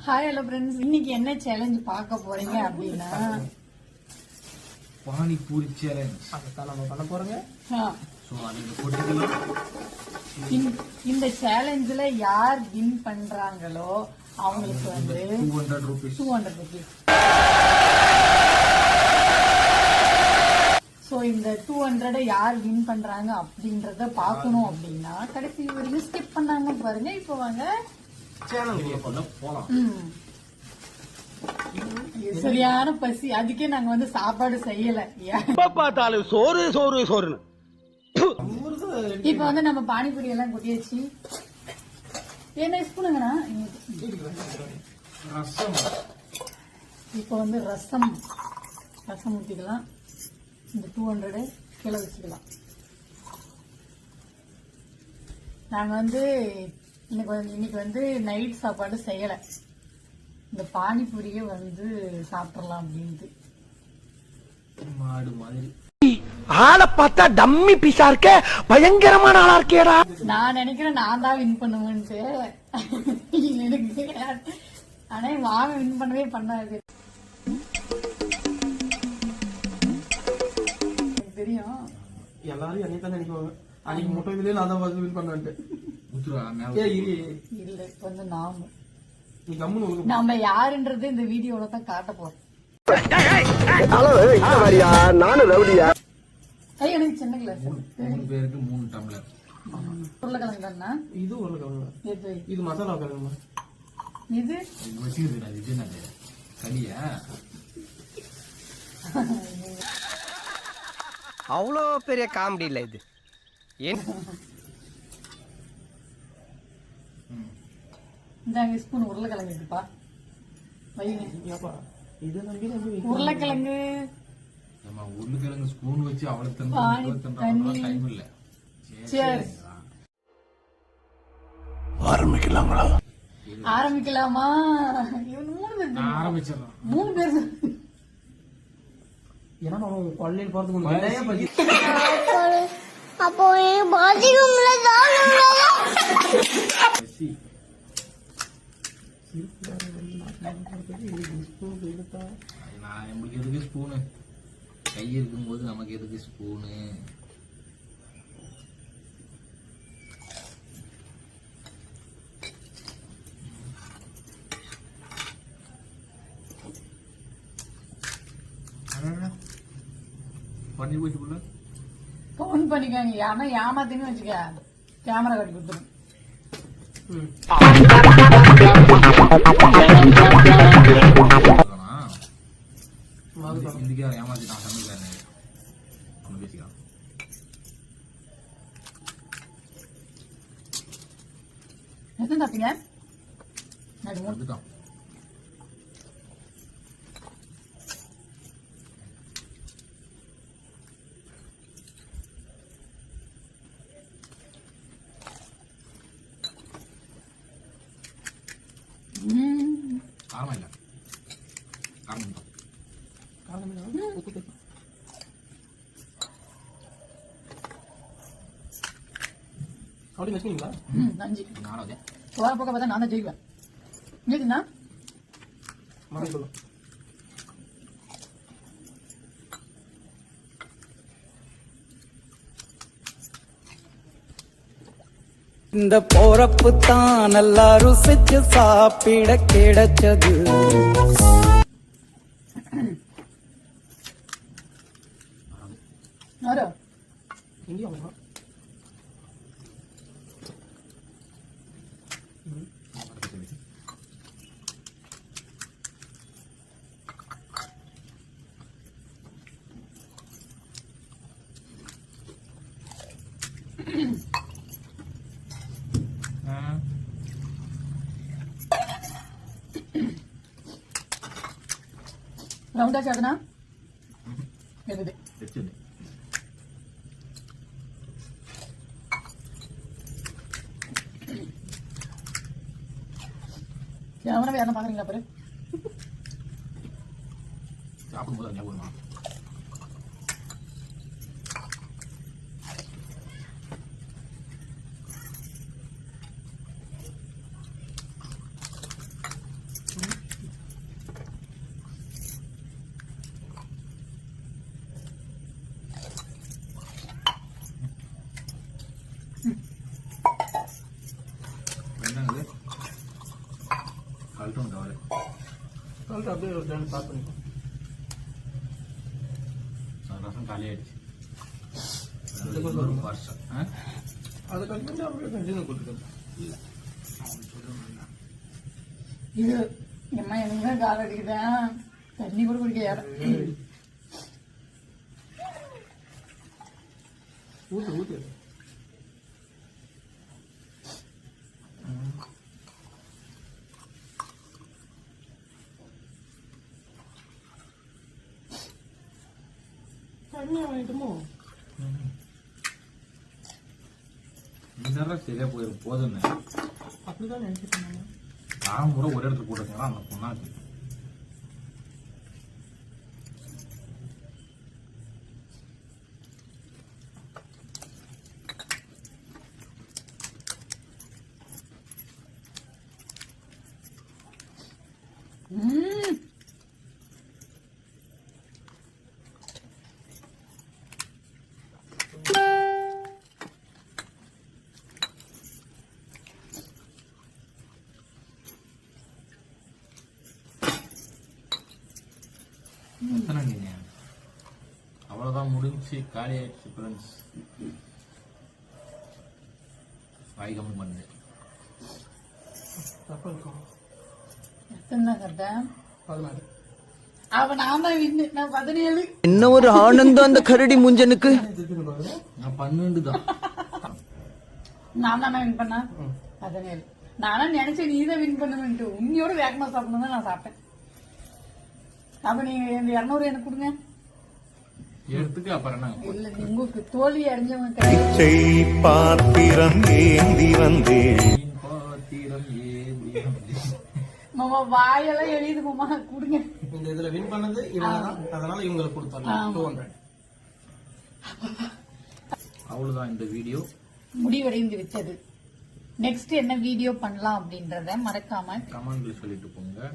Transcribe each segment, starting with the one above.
Hi hello friends, இன்னைக்கு என்ன challenge பார்க்க போறீங்க அப்படின்னா பானிபூரி சேலஞ்ச் அதான் நம்ம பண்ண போறோங்க. ஸோ அதுக்கு போட்டுக்கலாம். இந்த சேலஞ்சில் யார் வின் பண்றாங்களோ அவங்களுக்கு வந்து 200 rupees. 200 rupees. ஸோ இந்த 200 யார் வின் பண்றாங்க அப்படின்றத பார்க்கணும் அப்படின்னா கடைசி வரைக்கும் ஸ்கிப் பண்ணாம பாருங்க. இப்போ வாங்க போலாம். சரியான பசி, அதுக்கே நாங்க வந்து சாப்பாடு செய்யல. பார்த்தாலும் சோறு சோறு சோறுன்னு. இப்ப வந்து நம்ம பானிபூரி எல்லாம் கொட்டியாச்சு. என்ன ஸ்பூனுங்கண்ணா? ரசம். இப்ப வந்து ரசம் ஊற்றிக்கலாம். இந்த 200 கீழே வச்சுக்கலாம். நாங்க வந்து இன்னைக்கு வந்து நைட் சாப்பாடு செய்யல. இந்த பானிபூரியே வந்து சாப்பிடலாம் அப்படின்ட்டு. மாடு மாதிரி ஆளை பார்த்தா டம்மி பீஸா இருக்க, பயங்கரமான ஆளா இருக்கேடா. நான் நினைக்கிறேன் நான் தான் வின் பண்ணுவேன்ட்டு. எனக்கு ஆனா மாமன் வின் பண்ணவே பண்ணாது. எனக்கு தெரியும் எல்லாரும் என்னை தான் நினைக்குவாங்க. அன்னைக்கு முட்டை இதுலயே நான் தான் வின் பண்ணேன்ட்டு. ஊத்துறா மேல. இல்ல. இப்ப வந்து நீ கம்முன்னு ஒழுங்கு. நாம யாருன்றது இந்த வீடியோல தான் காட்ட போறோம். நானும் ரவுடியா. எனக்கு சின்ன கிளாஸ். 3 பேருக்கு 3 டம்ளர். உருளைக்கிழங்கு தானா? இது உருளைக்கிழங்கு. எது இது மசாலா கிழங்கு. இது? இது வச்சுக்கிறது அது இது என்னது களியா? அவ்வளோ பெரிய காமெடி இல்ல இது. இந்தாங்க ஸ்பூன் உருளைக்கிழங்கு இருக்குப்பா. வைங்க. ஏப்பா இது நம்பி உருளைக்கிழங்கு நம்ம உருளைக்கிழங்கு ஸ்பூன் வச்சு அவ்வளவு பானி தண்ணி. டைம் இல்ல. Cheers. ஆரம்பிக்கலாமா? இவன் 3 பேர். நான் ஆரம்பிச்சிடலாம். 3 பேர். ஏன்னா அவன் கொள்ளையில் போறதுக்கு நிறைய பத்தி அப்போ பாதிக்கும்ல தான் பசி. நான் நம்மளுக்கு எதுக்கு ஸ்பூனு? கை இருக்கும்போது நமக்கு எதுக்கு ஸ்பூனு? பண்ணி போயிட்டு போல கவுண்ட் பண்ணிக்காங்க. ஆனா ஏமாத்தின்னு வச்சுக்க, கேமரா கட்டி கொடுத்துரும். இந்திக்கார ஏமாத்திட்டான் தமிழ்காரன். அவனை பேசிக்கலாம். எத்தனை சாப்பிட்டீங்க? வந்துட்டான். காரமா இல்ல, காரம் தான். அப்படி வச்சுக்கீங்களா? 5 நாலாவது போற பக்கம் பார்த்தா நான் தான் ஜெயிக்குவேன். இருக்குண்ணா? மறந்து சொல்லும். இந்த போறப்பு தான் நல்லா ருசிச்சு சாப்பிட கிடைச்சது. இங்கேயும் வாங்கலாம். ரவுண்டா சாப்பிடுனா எது வச்சுடு. கேமரா யாரும் பாக்குறீங்களா பாரு. சாப்பிடும்போது ஞாபகம். கழட்டணும் கவலை. சொல்லிட்டு அப்படியே ஒரு டைம் ஸ்டார்ட் பண்ணிக்கோ. ரசம் காலி ஆயிடுச்சு. இது கொஞ்சம் ஒரு வருஷம். அதை கழிச்சு அப்படியே கண்டினியூ கொடுத்துருக்கேன். இது எம்மா எனக்கு தான் கால் அடிக்குதேன். தண்ணி கூட குடிக்க யாரும். ஊத்து ஊத்து. தண்ணியா வாங்கிட்டுமோ? இந்த சரியா போயிடும் போதுன்னு அப்படிதான் நினைச்சிட்டு இருந்தாங்க. காரம் கூட ஒரே இடத்துல போட்டுருக்கா அந்த பொண்ணாக்கு. அவ்வளவுதான் முடிஞ்சு காலி ஆயிடுச்சு ஃப்ரெண்ட்ஸ். வாய்கம் பண்ணு தப்பா இருக்கும். எத்தனை கட்ட 16. அவ நான் தான் வின்னு. நான் 17. என்ன ஒரு ஆனந்தம் அந்த கரடி முஞ்சனுக்கு. திருப்பி பாருங்க. நான் 12 தான். நான் தானே வின் பண்ணேன். 17. நானா நினைச்சேன் நீ தான் வின் பண்ணுவேன்ட்டு. உன்னையோட வேகமா சாப்பிடணும் தான் நான் சாப்பிட்டேன். அப்ப நீங்க இந்த 200 எனக்கு கொடுங்க. எடுத்துக்கு அப்புறம் என்ன இல்ல உங்களுக்கு தோல்வி அடைஞ்சவங்க கிடையாது. பிச்சை பாத்திரம் ஏந்தி வந்தேன். பாத்திரம் ஏந்தி மாமா வாயெல்லாம் எழுது மாமா கொடுங்க. இந்த இதுல வின் பண்ணது இவங்க தான். அதனால இவங்களுக்கு கொடுத்தாங்க 200. அவ்வளவுதான் இந்த வீடியோ முடிவடைந்து விட்டது. நெக்ஸ்ட் என்ன வீடியோ பண்ணலாம் அப்படின்றத மறக்காம கமெண்ட்ல சொல்லிட்டு போங்க.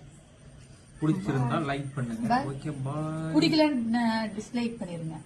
பிடிச்சிருந்தா லைக் பண்ணுங்க. Okay bye. பிடிக்கலன்னு டிஸ்லைக் பண்ணிருங்க.